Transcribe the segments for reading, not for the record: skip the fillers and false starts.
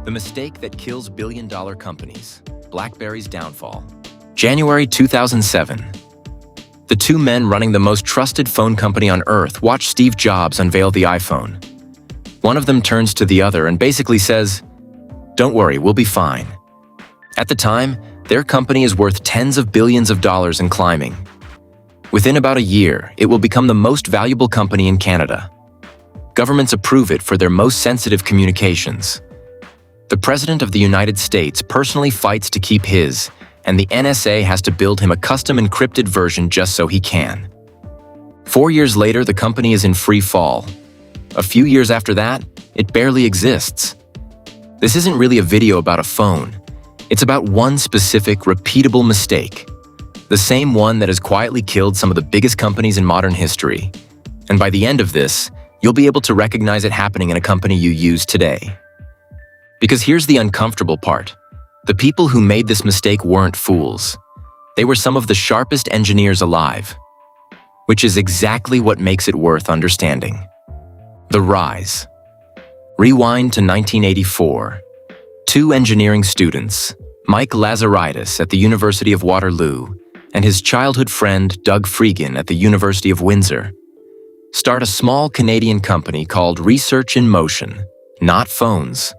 The mistake that kills billion-dollar companies. BlackBerry's downfall. January 2007. The two men running the most trusted phone company on Earth watch Steve Jobs unveil the iPhone. One of them turns to the other and basically says, "Don't worry, we'll be fine." At the time, their company is worth tens of billions of dollars and climbing. Within about a year, it will become the most valuable company in Canada. Governments approve it for their most sensitive communications. The President of the United States personally fights to keep his, and the NSA has to build him a custom encrypted version just so he can. 4 years later, the company is in free fall. A few years after that, it barely exists. This isn't really a video about a phone. It's about one specific, repeatable mistake. The same one that has quietly killed some of the biggest companies in modern history. And by the end of this, you'll be able to recognize it happening in a company you use today. Because here's the uncomfortable part. The people who made this mistake weren't fools. They were some of the sharpest engineers alive. Which is exactly what makes it worth understanding. The rise. Rewind to 1984. Two engineering students, Mike Lazaridis at the University of Waterloo and his childhood friend Doug Freegan at the University of Windsor, start a small Canadian company called Research in Motion, not phones.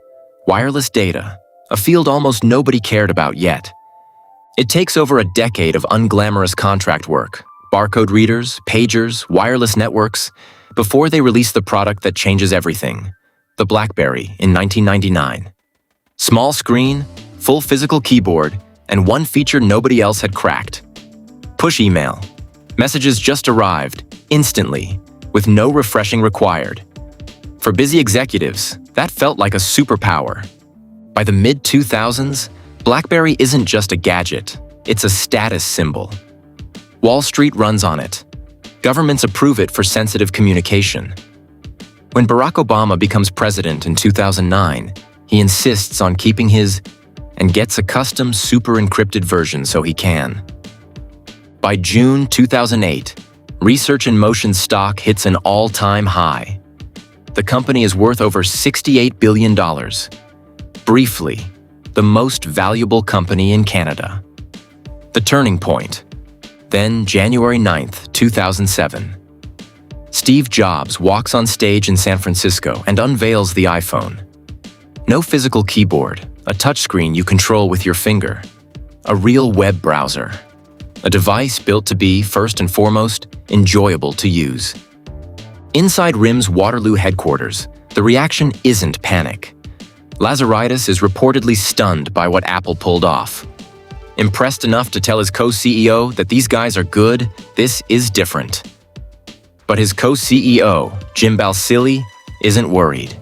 Wireless data, a field almost nobody cared about yet. It takes over a decade of unglamorous contract work, barcode readers, pagers, wireless networks, before they release the product that changes everything, the BlackBerry in 1999. Small screen, full physical keyboard, and one feature nobody else had cracked. Push email. Messages just arrived, instantly, with no refreshing required. For busy executives, that felt like a superpower. By the mid-2000s, BlackBerry isn't just a gadget, it's a status symbol. Wall Street runs on it. Governments approve it for sensitive communication. When Barack Obama becomes president in 2009, he insists on keeping his and gets a custom super encrypted version so he can. By June 2008, Research in Motion stock hits an all-time high. The company is worth over $68 billion. Briefly, the most valuable company in Canada. The turning point. Then, January 9th, 2007. Steve Jobs walks on stage in San Francisco and unveils the iPhone. No physical keyboard, a touchscreen you control with your finger. A real web browser. A device built to be, first and foremost, enjoyable to use. Inside RIM's Waterloo headquarters, the reaction isn't panic. Lazaridis is reportedly stunned by what Apple pulled off. Impressed enough to tell his co-CEO that these guys are good, this is different. But his co-CEO, Jim Balsillie, isn't worried.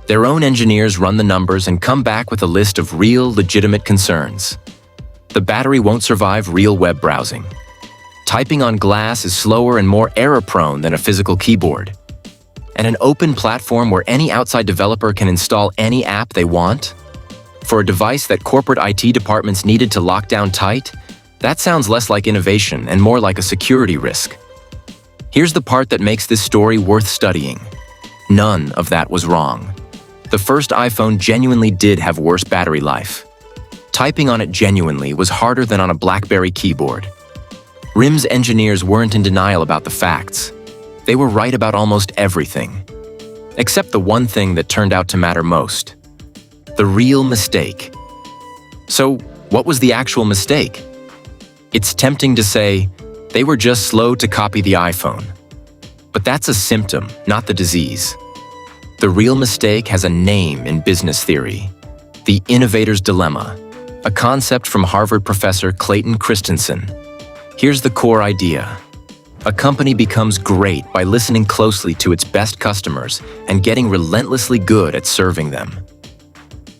Their own engineers run the numbers and come back with a list of real, legitimate concerns. The battery won't survive real web browsing. Typing on glass is slower and more error-prone than a physical keyboard. And an open platform where any outside developer can install any app they want? For a device that corporate IT departments needed to lock down tight, that sounds less like innovation and more like a security risk. Here's the part that makes this story worth studying. None of that was wrong. The first iPhone genuinely did have worse battery life. Typing on it genuinely was harder than on a BlackBerry keyboard. RIM's engineers weren't in denial about the facts. They were right about almost everything. Except the one thing that turned out to matter most. The real mistake. So, what was the actual mistake? It's tempting to say, they were just slow to copy the iPhone. But that's a symptom, not the disease. The real mistake has a name in business theory. The innovator's dilemma. A concept from Harvard professor Clayton Christensen. Here's the core idea. A company becomes great by listening closely to its best customers and getting relentlessly good at serving them.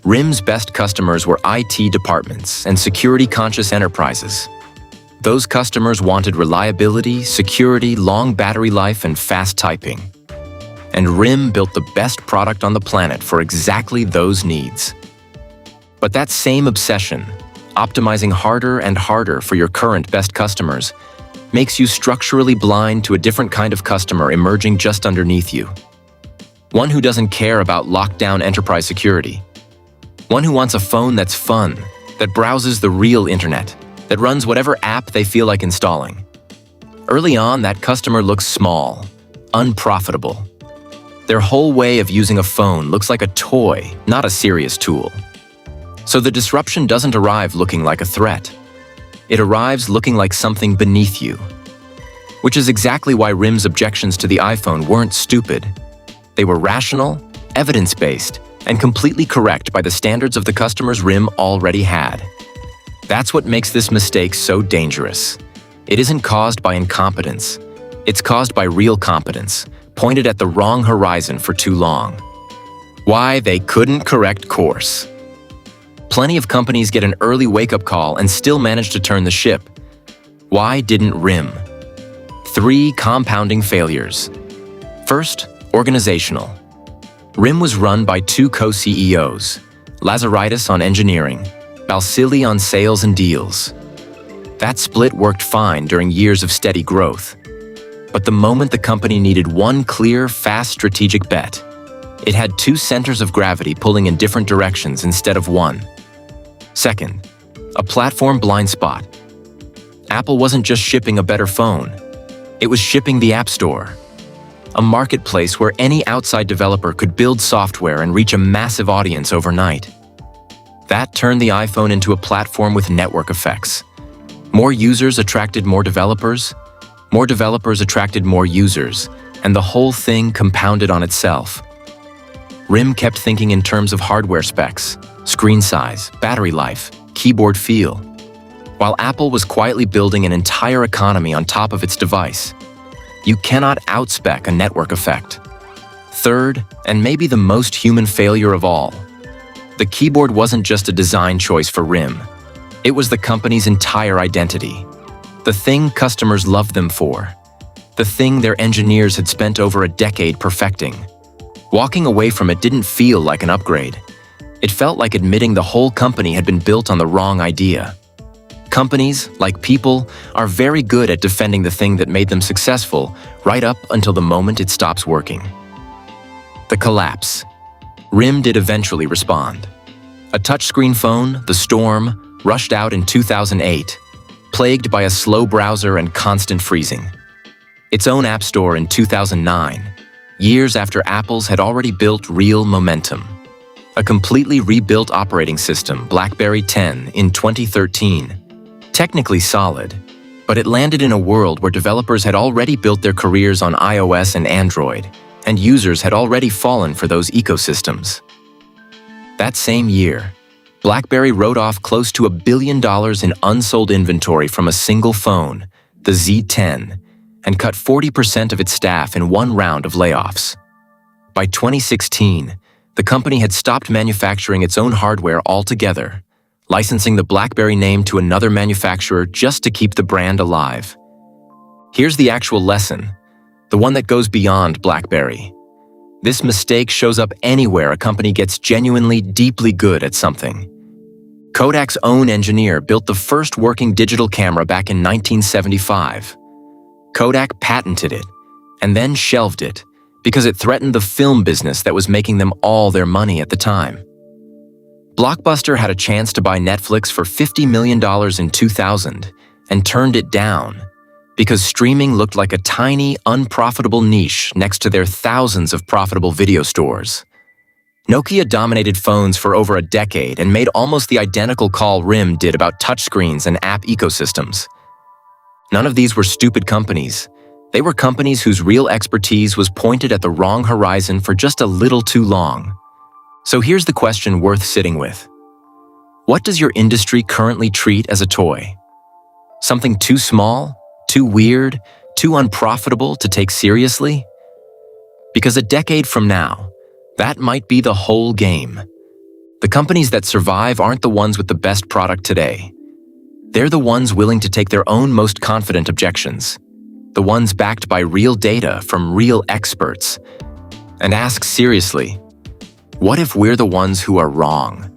RIM's best customers were IT departments and security-conscious enterprises. Those customers wanted reliability, security, long battery life, and fast typing. And RIM built the best product on the planet for exactly those needs. But that same obsession, optimizing harder and harder for your current best customers, makes you structurally blind to a different kind of customer emerging just underneath you. One who doesn't care about lockdown enterprise security. One who wants a phone that's fun, that browses the real internet, that runs whatever app they feel like installing. Early on, that customer looks small, unprofitable. Their whole way of using a phone looks like a toy, not a serious tool. So the disruption doesn't arrive looking like a threat. It arrives looking like something beneath you. Which is exactly why RIM's objections to the iPhone weren't stupid. They were rational, evidence-based, and completely correct by the standards of the customers RIM already had. That's what makes this mistake so dangerous. It isn't caused by incompetence. It's caused by real competence, pointed at the wrong horizon for too long. Why they couldn't correct course. Plenty of companies get an early wake-up call and still manage to turn the ship. Why didn't RIM? 3 compounding failures. First, organizational. RIM was run by 2 co-CEOs, Lazaridis on engineering, Balsillie on sales and deals. That split worked fine during years of steady growth. But the moment the company needed one clear, fast strategic bet, it had 2 centers of gravity pulling in different directions instead of one. Second, a platform blind spot. Apple wasn't just shipping a better phone. It was shipping the App Store, a marketplace where any outside developer could build software and reach a massive audience overnight. That turned the iPhone into a platform with network effects. More users attracted more developers attracted more users, and the whole thing compounded on itself. RIM kept thinking in terms of hardware specs, screen size, battery life, keyboard feel, while Apple was quietly building an entire economy on top of its device. You cannot outspec a network effect. Third, and maybe the most human failure of all, the keyboard wasn't just a design choice for RIM. It was the company's entire identity. The thing customers loved them for. The thing their engineers had spent over a decade perfecting. Walking away from it didn't feel like an upgrade. It felt like admitting the whole company had been built on the wrong idea. Companies, like people, are very good at defending the thing that made them successful right up until the moment it stops working. The collapse. RIM did eventually respond. A touchscreen phone, the Storm, rushed out in 2008, plagued by a slow browser and constant freezing. Its own App Store in 2009, years after Apple's had already built real momentum. A completely rebuilt operating system, BlackBerry 10, in 2013. Technically solid, but it landed in a world where developers had already built their careers on iOS and Android, and users had already fallen for those ecosystems. That same year, BlackBerry wrote off close to $1 billion in unsold inventory from a single phone, the Z10, and cut 40% of its staff in one round of layoffs. By 2016, the company had stopped manufacturing its own hardware altogether, licensing the BlackBerry name to another manufacturer just to keep the brand alive. Here's the actual lesson, the one that goes beyond BlackBerry. This mistake shows up anywhere a company gets genuinely, deeply good at something. Kodak's own engineer built the first working digital camera back in 1975. Kodak patented it, and then shelved it, because it threatened the film business that was making them all their money at the time. Blockbuster had a chance to buy Netflix for $50 million in 2000 and turned it down because streaming looked like a tiny, unprofitable niche next to their thousands of profitable video stores. Nokia dominated phones for over a decade and made almost the identical call RIM did about touchscreens and app ecosystems. None of these were stupid companies. They were companies whose real expertise was pointed at the wrong horizon for just a little too long. So here's the question worth sitting with. What does your industry currently treat as a toy? Something too small, too weird, too unprofitable to take seriously? Because a decade from now, that might be the whole game. The companies that survive aren't the ones with the best product today. They're the ones willing to take their own most confident objections, the ones backed by real data from real experts, and ask seriously, what if we're the ones who are wrong?